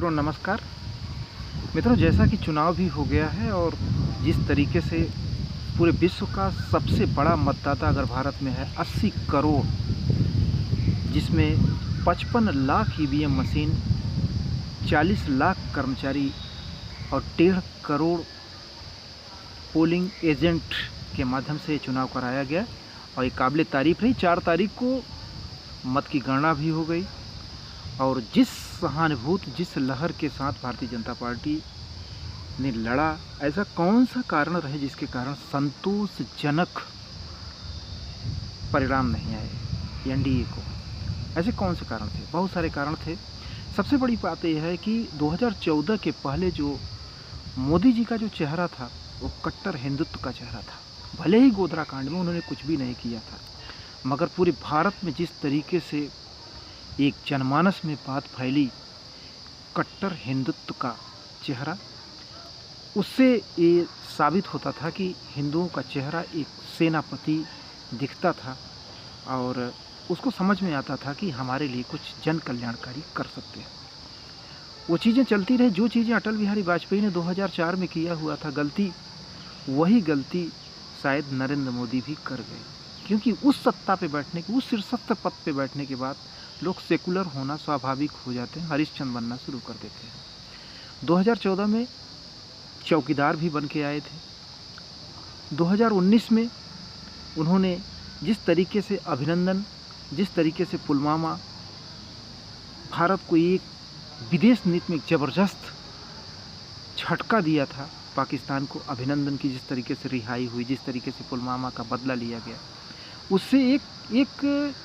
मित्रों नमस्कार। मित्रों, जैसा कि चुनाव भी हो गया है और जिस तरीके से पूरे विश्व का सबसे बड़ा मतदाता अगर भारत में है 80 करोड़, जिसमें 55 लाख ईवीएम मशीन, 40 लाख कर्मचारी और 1.5 करोड़ पोलिंग एजेंट के माध्यम से चुनाव कराया गया और ये काबिल तारीफ रही। 4 तारीख को मत की गणना भी हो गई और जिस सहानुभूति, जिस लहर के साथ भारतीय जनता पार्टी ने लड़ा, ऐसा कौन सा कारण रहे जिसके कारण संतोषजनक परिणाम नहीं आए एनडीए को? ऐसे कौन से कारण थे? बहुत सारे कारण थे। सबसे बड़ी बात यह है कि 2014 के पहले जो मोदी जी का जो चेहरा था वो कट्टर हिंदुत्व का चेहरा था। भले ही गोधरा कांड में उन्होंने कुछ भी नहीं किया था, मगर पूरे भारत में जिस तरीके से एक जनमानस में बात फैली कट्टर हिंदुत्व का चेहरा, उससे ये साबित होता था कि हिंदुओं का चेहरा एक सेनापति दिखता था और उसको समझ में आता था कि हमारे लिए कुछ जन कल्याणकारी कर सकते हैं। वो चीज़ें चलती रही। जो चीज़ें अटल बिहारी वाजपेयी ने 2004 में किया हुआ था गलती, वही गलती शायद नरेंद्र मोदी भी कर गए, क्योंकि उस सत्ता पे बैठने के, उस शीर्षस्थ पद पे बैठने के बाद लोग सेकुलर होना स्वाभाविक हो जाते हैं, हरिश्चंद्र बनना शुरू कर देते हैं। 2014 में चौकीदार भी बन के आए थे। 2019 में उन्होंने जिस तरीके से अभिनंदन, जिस तरीके से पुलवामा, भारत को एक विदेश नीति में ज़बरदस्त झटका दिया था, पाकिस्तान को अभिनंदन की जिस तरीके से रिहाई हुई, जिस तरीके से पुलवामा का बदला लिया गया, उससे एक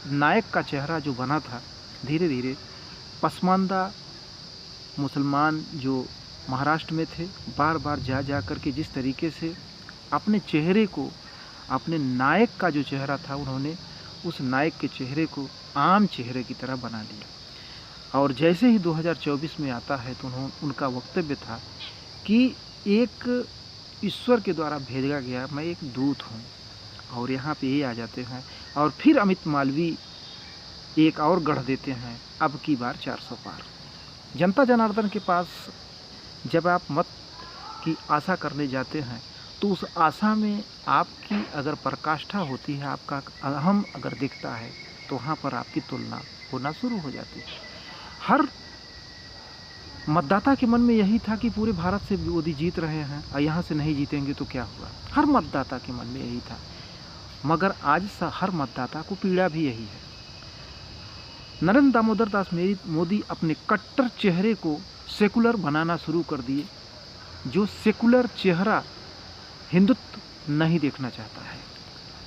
नायक का चेहरा जो बना था, धीरे धीरे पसमानदा मुसलमान जो महाराष्ट्र में थे, बार बार जा कर के जिस तरीके से अपने चेहरे को, अपने नायक का जो चेहरा था, उन्होंने उस नायक के चेहरे को आम चेहरे की तरह बना लिया। और जैसे ही 2024 में आता है तो उनका वक्तव्य था कि एक ईश्वर के द्वारा भेजा गया मैं एक दूत हूँ, और यहाँ पे ये आ जाते हैं और फिर अमित मालवीय एक और गढ़ देते हैं, अब की बार 400 पार। जनता जनार्दन के पास जब आप मत की आशा करने जाते हैं तो उस आशा में आपकी अगर पराकाष्ठा होती है, आपका अहम अगर दिखता है, तो वहाँ पर आपकी तुलना होना शुरू हो जाती है। हर मतदाता के मन में यही था कि पूरे भारत से मोदी जीत रहे हैं और यहाँ से नहीं जीतेंगे तो क्या हुआ। हर मतदाता के मन में यही था, मगर आज हर मतदाता को पीड़ा भी यही है। नरेंद्र दामोदर दास मोदी अपने कट्टर चेहरे को सेकुलर बनाना शुरू कर दिए। जो सेकुलर चेहरा हिंदुत्व नहीं देखना चाहता है।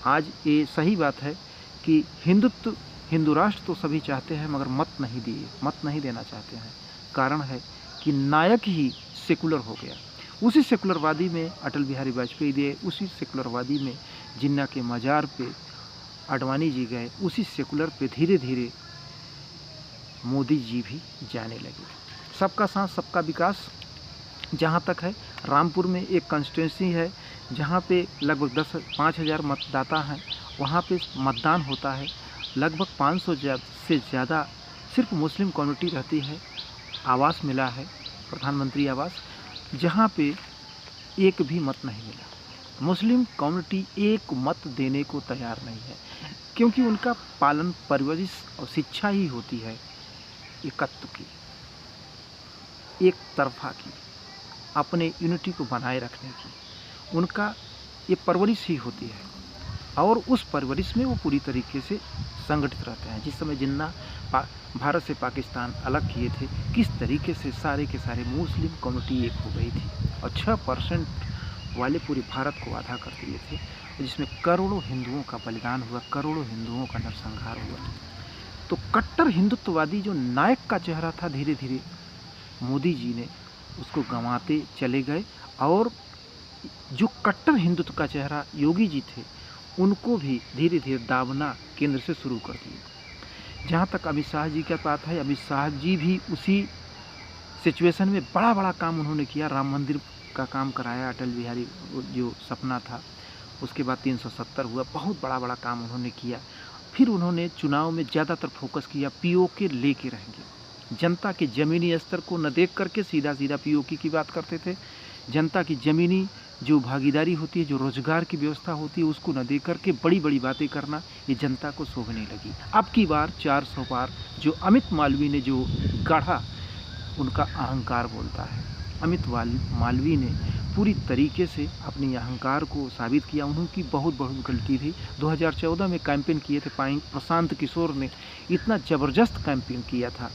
आज ये सही बात है कि हिंदुत्व, हिंदू राष्ट्र तो सभी चाहते हैं, मगर मत नहीं देना चाहते हैं। कारण है कि नायक ही सेकुलर हो गया। उसी सेकुलरवादी में अटल बिहारी वाजपेयी दिए, उसी सेकुलरवादी में जिन्ना के मज़ार पे आडवाणी जी गए, उसी सेकुलर पे धीरे धीरे मोदी जी भी जाने लगे। सबका साथ सबका विकास जहाँ तक है, रामपुर में एक कंस्टिट्यूंसी है जहाँ पे लगभग 5,000 मतदाता हैं, वहाँ पे मतदान होता है। लगभग 500 से ज़्यादा सिर्फ मुस्लिम कम्युनिटी रहती है। आवास मिला है, प्रधानमंत्री आवास, जहाँ पे एक भी मत नहीं मिला। मुस्लिम कम्युनिटी एक मत देने को तैयार नहीं है, क्योंकि उनका पालन परवरिश और शिक्षा ही होती है एकत्व की, एक तरफा की, अपने यूनिटी को बनाए रखने की। उनका ये परवरिश ही होती है और उस परवरिश में वो पूरी तरीके से संगठित रहते हैं। जिस समय जिन्ना भारत से पाकिस्तान अलग किए थे, किस तरीके से सारे के सारे मुस्लिम कम्युनिटी एक हो गई थी और 6% वाले पूरे भारत को आधा कर दिए थे, जिसमें करोड़ों हिंदुओं का बलिदान हुआ, करोड़ों हिंदुओं का नरसंहार हुआ। तो कट्टर हिंदुत्ववादी जो नायक का चेहरा था, धीरे धीरे मोदी जी ने उसको गंवाते चले गए और जो कट्टर हिंदुत्व का चेहरा योगी जी थे, उनको भी धीरे धीरे दाबना केंद्र से शुरू कर दिया। जहाँ तक अमित शाह जी की बात है, अमित शाह जी भी उसी सिचुएशन में बड़ा बड़ा काम उन्होंने किया। राम मंदिर का काम कराया, अटल बिहारी जो सपना था, उसके बाद 370 हुआ, बहुत बड़ा बड़ा काम उन्होंने किया। फिर उन्होंने चुनाव में ज़्यादातर फोकस किया पीओके लेके रहेंगे, जनता के ज़मीनी स्तर को न देख करके सीधा सीधा पीओके की बात करते थे। जनता की ज़मीनी जो भागीदारी होती है, जो रोजगार की व्यवस्था होती है, उसको न देख करके बड़ी बड़ी बातें करना ये जनता को शोभने लगी। अब की बार 400 पार जो अमित मालवीय ने जो गढ़ा, उनका अहंकार बोलता है। अमित मालवीय ने पूरी तरीके से अपनी अहंकार को साबित किया। उनकी बहुत गलती थी। 2014 में कैंपेन किए थे, प्रशांत किशोर ने इतना ज़बरदस्त कैंपेन किया था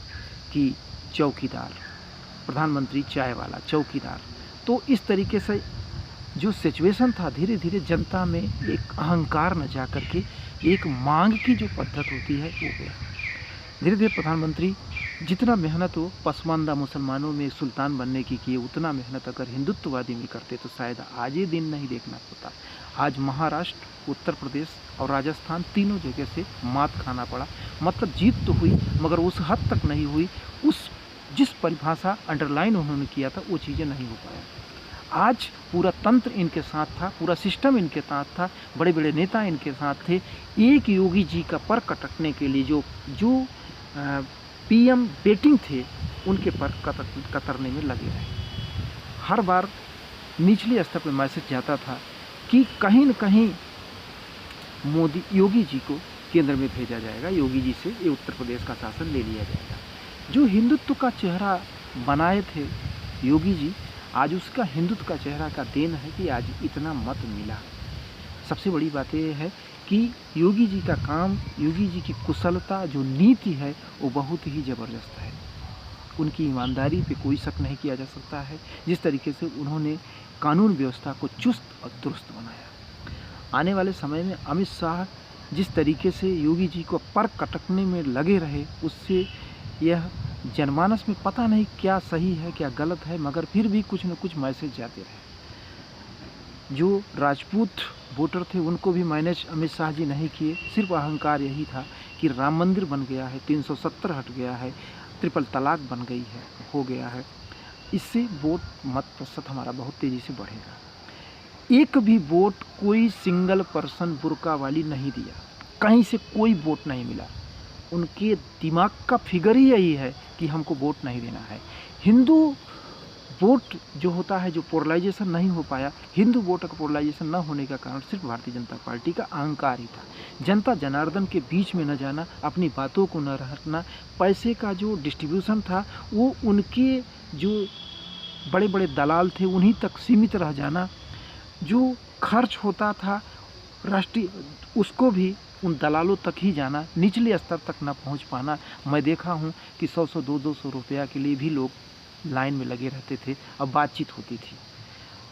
कि चौकीदार, प्रधानमंत्री चाय वाला चौकीदार। तो इस तरीके से जो सिचुएशन था, धीरे धीरे जनता में एक अहंकार न जा करके एक मांग की जो पद्धत होती है वो गया। धीरे धीरे प्रधानमंत्री जितना मेहनत हो पसमानदा मुसलमानों में सुल्तान बनने की किए, उतना मेहनत अगर हिंदुत्ववादी में करते तो शायद आज ये दिन नहीं देखना होता। आज महाराष्ट्र, उत्तर प्रदेश और राजस्थान तीनों जगह से मात खाना पड़ा। मतलब जीत तो हुई मगर उस हद तक नहीं हुई, उस जिस परिभाषा अंडरलाइन उन्होंने किया था वो चीज़ें नहीं हो पाया। आज पूरा तंत्र इनके साथ था, पूरा सिस्टम इनके साथ था, बड़े बड़े नेता इनके साथ थे। एक योगी जी का पर कटकने के लिए जो पीएम बेटिंग थे उनके पर कतरने में लगे रहे। हर बार निचले स्तर पर मैसेज जाता था कि कहीं न कहीं योगी जी को केंद्र में भेजा जाएगा, योगी जी से ये उत्तर प्रदेश का शासन ले लिया जाएगा। जो हिंदुत्व का चेहरा बनाए थे योगी जी, आज उसका हिंदुत्व का चेहरा का देन है कि आज इतना मत मिला। सबसे बड़ी बात यह है कि योगी जी का काम, योगी जी की कुशलता, जो नीति है वो बहुत ही ज़बरदस्त है। उनकी ईमानदारी पे कोई शक नहीं किया जा सकता है। जिस तरीके से उन्होंने कानून व्यवस्था को चुस्त और दुरुस्त बनाया। आने वाले समय में अमित शाह जिस तरीके से योगी जी को पर कटकने में लगे रहे, उससे यह जनमानस में पता नहीं क्या सही है क्या गलत है, मगर फिर भी कुछ न कुछ मैसेज जाते रहे। जो राजपूत वोटर थे उनको भी मैनेज अमित शाह जी नहीं किए। सिर्फ अहंकार यही था कि राम मंदिर बन गया है, 370 हट गया है, ट्रिपल तलाक बन गई है, हो गया है, इससे वोट मत प्रतिशत हमारा बहुत तेज़ी से बढ़ेगा। एक भी वोट कोई सिंगल पर्सन बुर्का वाली नहीं दिया, कहीं से कोई वोट नहीं मिला। उनके दिमाग का फिगर ही यही है कि हमको वोट नहीं देना है। हिंदू वोट जो होता है, जो पोलराइजेशन नहीं हो पाया, हिंदू वोट का पोलराइजेशन न होने का कारण सिर्फ भारतीय जनता पार्टी का अहंकार ही था। जनता जनार्दन के बीच में न जाना, अपनी बातों को न रखना, पैसे का जो डिस्ट्रीब्यूशन था वो उनके जो बड़े बड़े दलाल थे उन्हीं तक सीमित रह जाना, जो खर्च होता था राष्ट्रीय उसको भी उन दलालों तक ही जाना, निचले स्तर तक न पहुंच पाना। मैं देखा हूं कि 100-100, 200 रुपया के लिए भी लोग लाइन में लगे रहते थे, अब बातचीत होती थी।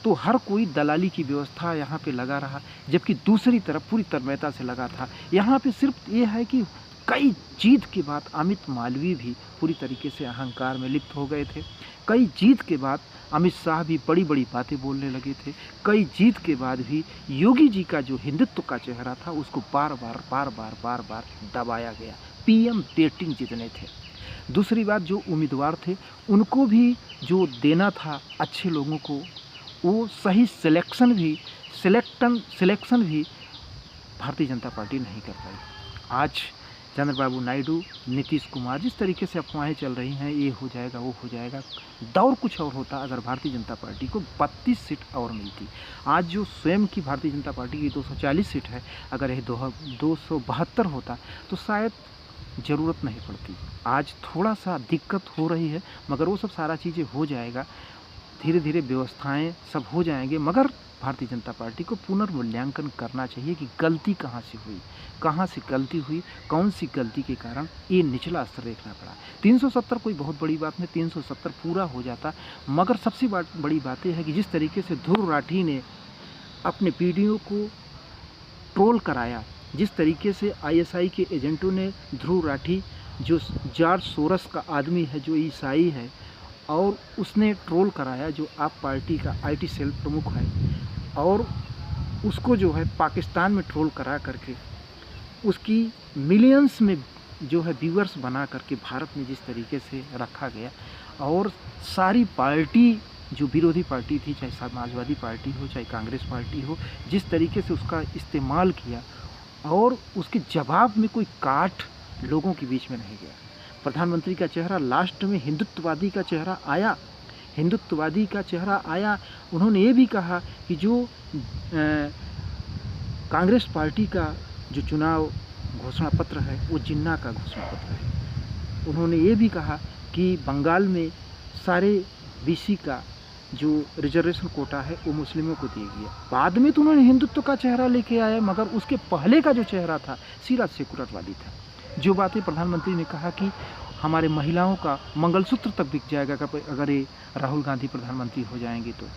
तो हर कोई दलाली की व्यवस्था यहाँ पे लगा रहा, जबकि दूसरी तरफ पूरी तन्मयता से लगा था। यहाँ पे सिर्फ ये है कि कई जीत के बाद अमित मालवीय भी पूरी तरीके से अहंकार में लिप्त हो गए थे। कई जीत के बाद अमित शाह भी बड़ी बड़ी बातें बोलने लगे थे। कई जीत के बाद भी योगी जी का जो हिंदुत्व का चेहरा था उसको बार बार दबाया गया। पीएम बेटिंग जितने थे। दूसरी बात, जो उम्मीदवार थे उनको भी जो देना था अच्छे लोगों को, वो सही सिलेक्शन भी भारतीय जनता पार्टी नहीं कर पाई। आज चंद्रबाबू नायडू, नीतीश कुमार, जिस तरीके से अफवाहें चल रही हैं, ये हो जाएगा वो हो जाएगा, दौर कुछ और होता अगर भारतीय जनता पार्टी को 32 सीट और मिलती। आज जो स्वयं की भारतीय जनता पार्टी की 240 सीट है, अगर यह 272 होता तो शायद ज़रूरत नहीं पड़ती। आज थोड़ा सा दिक्कत हो रही है, मगर वो सब सारा चीज़ें हो जाएगा, धीरे धीरे व्यवस्थाएं सब हो जाएंगे। मगर भारतीय जनता पार्टी को पुनर्मूल्यांकन करना चाहिए कि गलती कहाँ से हुई, कहाँ से गलती हुई, कौन सी गलती के कारण ये निचला स्तर देखना पड़ा। 370 कोई बहुत बड़ी बात नहीं, 370 पूरा हो जाता। मगर सबसे बड़ी बात यह है कि जिस तरीके से ध्रुव राठी ने अपने पीढ़ियों को ट्रोल कराया, जिस तरीके से आईएसआई के एजेंटों ने ध्रुव राठी, जो जॉर्ज सोरस का आदमी है, जो ईसाई है, और उसने ट्रोल कराया, जो आप पार्टी का आईटी सेल प्रमुख है, और उसको जो है पाकिस्तान में ट्रोल करा करके उसकी मिलियंस में जो है व्यूअर्स बना करके भारत में जिस तरीके से रखा गया, और सारी पार्टी जो विरोधी पार्टी थी, चाहे समाजवादी पार्टी हो चाहे कांग्रेस पार्टी हो, जिस तरीके से उसका इस्तेमाल किया, और उसके जवाब में कोई काट लोगों के बीच में नहीं गया। प्रधानमंत्री का चेहरा लास्ट में हिंदुत्ववादी का चेहरा आया, हिंदुत्ववादी का चेहरा आया। उन्होंने ये भी कहा कि जो कांग्रेस पार्टी का जो चुनाव घोषणा पत्र है वो जिन्ना का घोषणा पत्र है। उन्होंने ये भी कहा कि बंगाल में सारे बीसी का जो रिजर्वेशन कोटा है वो मुस्लिमों को दिया गया। बाद में तो उन्होंने हिंदुत्व का चेहरा लेके आया, मगर उसके पहले का जो चेहरा था सीधा सेकुलरवादी था। जो बातें प्रधानमंत्री ने कहा कि हमारे महिलाओं का मंगलसूत्र तक बिक जाएगा अगर ये राहुल गांधी प्रधानमंत्री हो जाएंगे, तो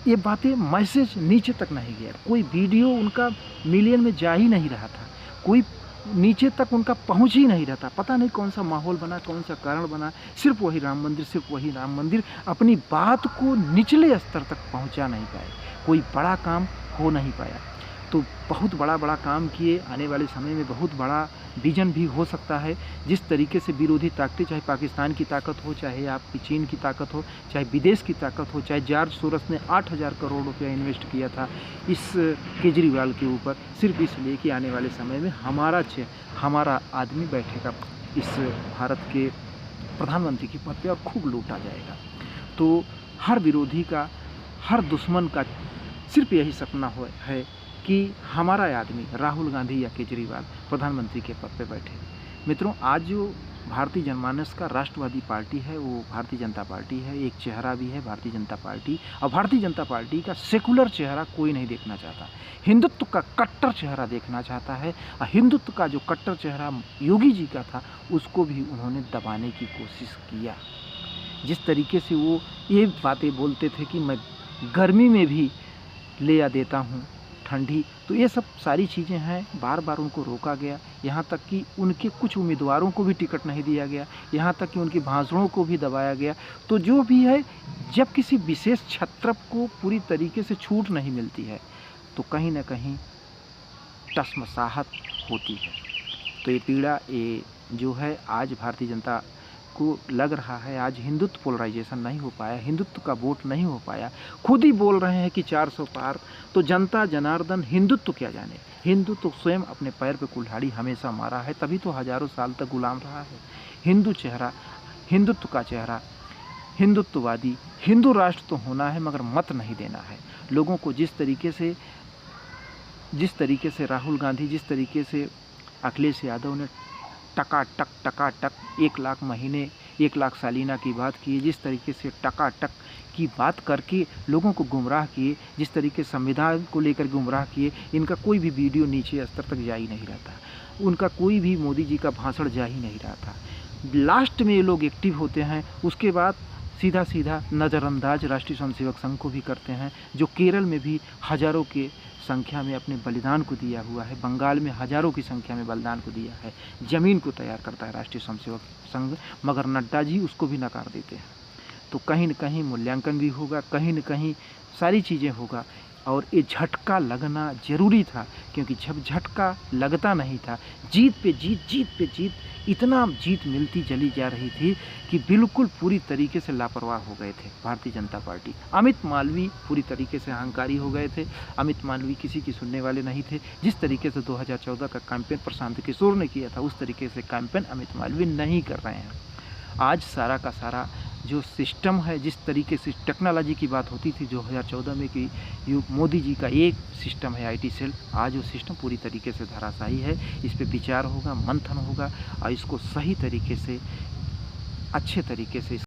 ये बातें मैसेज नीचे तक नहीं गया। कोई वीडियो उनका मिलियन में जा ही नहीं रहा था, कोई नीचे तक उनका पहुंच ही नहीं रहता। पता नहीं कौन सा माहौल बना, कौन सा कारण बना, सिर्फ वही राम मंदिर, सिर्फ वही राम मंदिर, अपनी बात को निचले स्तर तक पहुंचा नहीं पाए, कोई बड़ा काम हो नहीं पाया। तो बहुत बड़ा काम किए, आने वाले समय में बहुत बड़ा विजन भी हो सकता है। जिस तरीके से विरोधी ताकतें, चाहे पाकिस्तान की ताकत हो, चाहे आपकी चीन की ताकत हो, चाहे विदेश की ताकत हो, चाहे जॉर्ज सोरस ने 8,000 करोड़ रुपया इन्वेस्ट किया था इस केजरीवाल के ऊपर, सिर्फ इसलिए कि आने वाले समय में हमारा आदमी बैठेगा इस भारत के प्रधानमंत्री के पद पे और खूब लूटा जाएगा। तो हर विरोधी का, हर दुश्मन का सिर्फ यही सपना है कि हमारा आदमी राहुल गांधी या केजरीवाल प्रधानमंत्री के पद पे बैठे। मित्रों, आज जो भारतीय जनमानस का राष्ट्रवादी पार्टी है वो भारतीय जनता पार्टी है। एक चेहरा भी है भारतीय जनता पार्टी, और भारतीय जनता पार्टी का सेकुलर चेहरा कोई नहीं देखना चाहता, हिंदुत्व का कट्टर चेहरा देखना चाहता है। और हिंदुत्व का जो कट्टर चेहरा योगी जी का था उसको भी उन्होंने दबाने की कोशिश किया। जिस तरीके से वो ये बातें बोलते थे कि मैं गर्मी में भी ले आ देता हूँ ठंडी, तो ये सब सारी चीज़ें हैं, बार बार उनको रोका गया। यहाँ तक कि उनके कुछ उम्मीदवारों को भी टिकट नहीं दिया गया, यहाँ तक कि उनकी भाषणों को भी दबाया गया। तो जो भी है, जब किसी विशेष छत्र को पूरी तरीके से छूट नहीं मिलती है तो कहीं ना कहीं टसमसाहट होती है। तो ये पीड़ा ये जो है आज भारतीय जनता को लग रहा है, आज हिंदुत्व पोलराइजेशन नहीं हो पाया, हिंदुत्व का वोट नहीं हो पाया। खुद ही बोल रहे हैं कि 400 पार, तो जनता जनार्दन हिंदुत्व क्या जाने। हिंदुत्व स्वयं अपने पैर पे कुल्हाड़ी हमेशा मारा है, तभी तो हजारों साल तक गुलाम रहा है। हिंदुत्व का चेहरा, हिंदुत्ववादी, हिंदू राष्ट्र तो होना है मगर मत नहीं देना है लोगों को। जिस तरीके से राहुल गांधी, जिस तरीके से अखिलेश यादव ने टकाटक 1 लाख महीने, 1 लाख सालीना की बात की, जिस तरीके से टकाटक की बात करके लोगों को गुमराह किए, जिस तरीके से संविधान को लेकर गुमराह किए, इनका कोई भी वीडियो नीचे स्तर तक जा ही नहीं रहा था, उनका कोई भी मोदी जी का भाषण जा ही नहीं रहा था। लास्ट में ये लोग एक्टिव होते हैं, उसके बाद सीधा नज़रअंदाज राष्ट्रीय स्वयंसेवक संघ को भी करते हैं, जो केरल में भी हज़ारों के संख्या में अपने बलिदान को दिया हुआ है, बंगाल में हज़ारों की संख्या में बलिदान को दिया है। ज़मीन को तैयार करता है राष्ट्रीय स्वयंसेवक संघ, मगर नड्डा जी उसको भी नकार देते हैं। तो कहीं न कहीं मूल्यांकन भी होगा, कहीं न कहीं सारी चीज़ें होगा। और ये झटका लगना ज़रूरी था, क्योंकि जब झटका लगता नहीं था, जीत पे जीत इतना जीत मिलती चली जा रही थी कि बिल्कुल पूरी तरीके से लापरवाह हो गए थे भारतीय जनता पार्टी। अमित मालवीय पूरी तरीके से अहंकारी हो गए थे। अमित मालवीय किसी की सुनने वाले नहीं थे। जिस तरीके से 2014 का कैंपेन प्रशांत किशोर ने किया था, उस तरीके से कैंपेन अमित मालवीय नहीं कर रहे हैं। आज सारा का सारा जो सिस्टम है, जिस तरीके से टेक्नोलॉजी की बात होती थी 2014 में कि मोदी जी का एक सिस्टम है IT सेल, आज वो सिस्टम पूरी तरीके से धराशायी है। इस पे विचार होगा, मंथन होगा और इसको सही तरीके से, अच्छे तरीके से